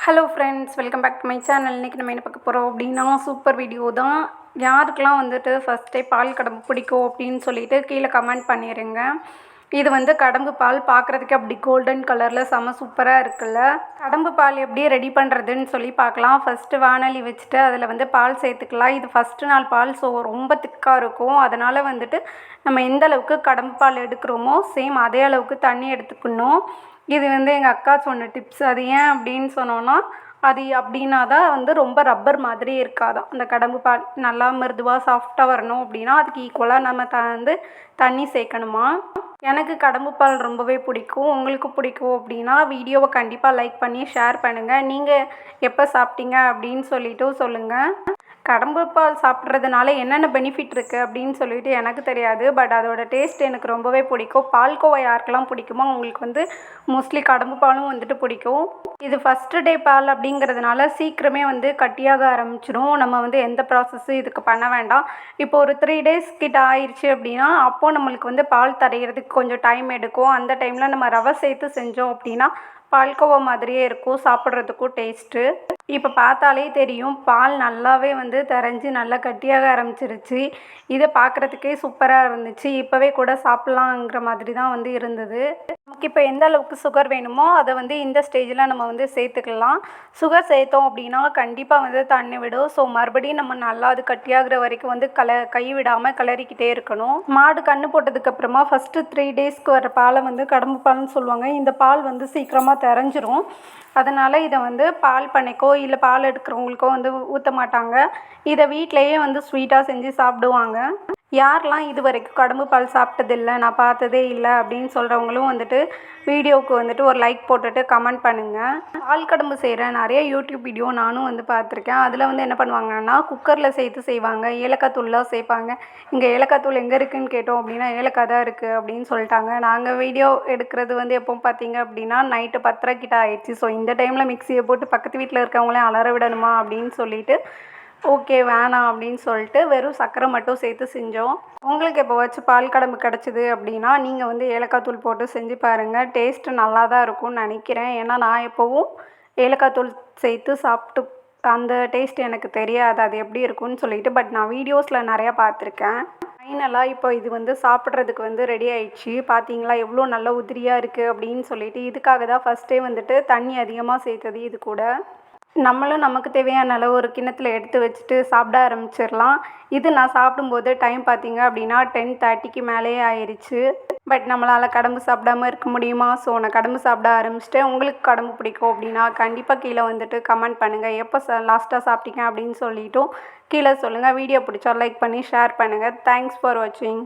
Hello friends, welcome back to my channel. இன்றைக்கி நம்ம என்ன பார்க்க போகிறோம் அப்படின்னா சூப்பர் வீடியோ தான். யாருக்கெல்லாம் வந்துட்டு ஃபஸ்ட்டே பால் கடம்பு பிடிக்கும் அப்படின்னு சொல்லிட்டு கீழே கமெண்ட் பண்ணிடுங்க. இது வந்து கடம்பு பால் பார்க்குறதுக்கு அப்படி கோல்டன் கலரில் செம சூப்பராக இருக்குல்ல. கடம்பு பால் எப்படி ரெடி பண்ணுறதுன்னு சொல்லி பார்க்கலாம். ஃபஸ்ட்டு வானலி வச்சுட்டு அதில் வந்து பால் சேர்த்துக்கலாம். இது ஃபஸ்ட்டு நாள் பால், ஸோ ரொம்ப திக்காக இருக்கும். அதனால் வந்துட்டு நம்ம எந்த அளவுக்கு கடம்பு பால் எடுக்கிறோமோ சேம் அதே அளவுக்கு தண்ணி எடுத்துக்கணும். இது வந்து எங்கள் அக்கா சொன்ன டிப்ஸ். அது ஏன் அப்படின்னு சொன்னோன்னா, அது அப்படின்னா தான் வந்து ரொம்ப ரப்பர் மாதிரி இருக்காதாம். அந்த கடம்பு பால் நல்லா மிருதுவாக சாஃப்டாக வரணும் அப்படின்னா அதுக்கு ஈக்குவலாக நம்ம வந்து தண்ணி சேர்க்கணுமா. எனக்கு கடம்பு பால் ரொம்பவே பிடிக்கும். உங்களுக்கு பிடிக்கும் அப்படின்னா வீடியோவை கண்டிப்பாக லைக் பண்ணி ஷேர் பண்ணுங்கள். நீங்கள் எப்போ சாப்பிட்டீங்க அப்படின்னு சொல்லிவிட்டு சொல்லுங்கள். கடம்பு பால் சாப்பிட்றதுனால என்னென்ன பெனிஃபிட் இருக்குது அப்படின்னு சொல்லிட்டு எனக்கு தெரியாது. பட் அதோட டேஸ்ட் எனக்கு ரொம்பவே பிடிக்கும். பால்கோவா யாருக்கெல்லாம் பிடிக்குமோ அவங்களுக்கு வந்து மோஸ்ட்லி கடம்பு பாலும் வந்துட்டு பிடிக்கும். இது ஃபஸ்ட்டு டே பால் அப்படிங்கிறதுனால சீக்கிரமே வந்து கட்டியாக ஆரம்பிச்சிடும். நம்ம வந்து எந்த ப்ராசஸும் இதுக்கு பண்ண வேண்டாம். இப்போ ஒரு 3 டேஸ் கிட்ட ஆயிடுச்சு அப்படின்னா அப்போது நம்மளுக்கு வந்து பால் தரைகிறதுக்கு கொஞ்சம் டைம் எடுக்கும். அந்த டைமில் நம்ம ரவை சேர்த்து செஞ்சோம் அப்படின்னா பால்கோவா மாதிரியே இருக்கும், சாப்பிட்றதுக்கும் டேஸ்ட்டு. இப்போ பார்த்தாலே தெரியும் பால் நல்லாவே வந்து திரஞ்சு நல்லா கட்டியாக ஆரம்பிச்சிருச்சு. இதை பார்க்குறதுக்கே சூப்பராக இருந்துச்சு. இப்போவே கூட சாப்பிட்லாங்கிற மாதிரி தான் வந்து இருந்தது. நமக்கு இப்போ எந்த அளவுக்கு சுகர் வேணுமோ அதை வந்து இந்த ஸ்டேஜில் நம்ம வந்து சேர்த்துக்கலாம். சுகர் சேர்த்தோம் அப்படின்னா கண்டிப்பாக வந்து தண்ணி விடும். ஸோ மறுபடியும் நம்ம நல்லா அது கட்டியாகிற வரைக்கும் வந்து கை விடாமல் கிளறிக்கிட்டே இருக்கணும். மாடு கன்று போட்டதுக்கப்புறமா ஃபஸ்ட்டு 3 டேஸ்க்கு வர பாலை வந்து கடம்பு பால்னு சொல்லுவாங்க. இந்த பால் வந்து சீக்கிரமாக திரஞ்சிரும். அதனால் இதை வந்து பால் பண்ணைக்கோ இல்லை பால் எடுக்கிறவங்களுக்கோ வந்து ஊற்ற மாட்டாங்க. இதை வீட்டிலையே வந்து ஸ்வீட்டாக செஞ்சு சாப்பிடுவாங்க. யாரெல்லாம் இது வரைக்கும் கடம்பு பால் சாப்பிட்டதில்லை, நான் பார்த்ததே இல்லை அப்படின்னு சொல்கிறவங்களும் வந்துட்டு வீடியோவுக்கு வந்துட்டு ஒரு லைக் போட்டுட்டு கமெண்ட் பண்ணுங்கள். பால் கடம்பு செய்கிற நிறைய யூடியூப் வீடியோ நானும் வந்து பார்த்துருக்கேன். அதில் வந்து என்ன பண்ணுவாங்கன்னா குக்கரில் சேர்த்து செய்வாங்க, ஏலக்காய் தூள்லாம் சேர்ப்பாங்க. இங்கே ஏலக்காய் தூள் எங்கே இருக்குதுன்னு கேட்டோம் அப்படின்னா ஏலக்காய் தான் இருக்குது அப்படின்னு சொல்லிட்டாங்க. நாங்கள் வீடியோ எடுக்கிறது வந்து எப்போ பார்த்தீங்க அப்படின்னா நைட்டு 10:30 கிட்ட ஆயிடுச்சு. ஸோ இந்த டைமில் மிக்சியை போட்டு பக்கத்து வீட்டில் இருக்கவங்களையும் அலற விடணுமா அப்படின்னு சொல்லிட்டு ஓகே வேணாம் அப்படின்னு சொல்லிட்டு வெறும் சர்க்கரை மட்டும் சேர்த்து செஞ்சோம். உங்களுக்கு எப்போவாச்சும் பால் கடம்பு கிடச்சிது அப்படின்னா நீங்கள் வந்து ஏலக்காய் தூள் போட்டு செஞ்சு பாருங்கள். டேஸ்ட்டு நல்லா தான் இருக்கும்னு நினைக்கிறேன். ஏன்னா நான் எப்போவும் ஏலக்காய் தூள் சேர்த்து சாப்பிட்டு அந்த டேஸ்ட் எனக்கு தெரியாது அது எப்படி இருக்குன்னு சொல்லிட்டு. பட் நான் வீடியோஸில் நிறையா பார்த்துருக்கேன். ஃபைனலாக இப்போ இது வந்து சாப்பிட்றதுக்கு வந்து ரெடி ஆயிடுச்சு. பார்த்தீங்களா எவ்வளோ நல்ல உதிரியாக இருக்குது அப்படின்னு சொல்லிட்டு. இதுக்காக தான் ஃபஸ்ட்டே வந்துட்டு தண்ணி அதிகமாக சேர்த்தது இது கூட. நம்மளும் நமக்கு தேவையான அளவு ஒரு கிண்ணத்தில் எடுத்து வச்சுட்டு சாப்பிட ஆரம்பிச்சிடலாம். இது நான் சாப்பிடும்போது டைம் பார்த்தீங்க அப்படின்னா 10:30க்கு மேலேயே ஆயிடுச்சு. பட் நம்மளால் கடம்பு சாப்பிடாமல் இருக்க முடியுமா? ஸோ நான் கடம்பு சாப்பிட ஆரம்பிச்சிட்டேன். உங்களுக்கு கடம்பு பிடிக்கும் அப்படின்னா கண்டிப்பாக கீழே வந்துட்டு கமெண்ட் பண்ணுங்கள். எப்போ லாஸ்ட்டாக சாப்பிட்டீங்க அப்படின்னு சொல்லிட்டும் கீழே சொல்லுங்கள். வீடியோ பிடிச்சா லைக் பண்ணி ஷேர் பண்ணுங்கள். தேங்க்ஸ் ஃபார் வாட்சிங்.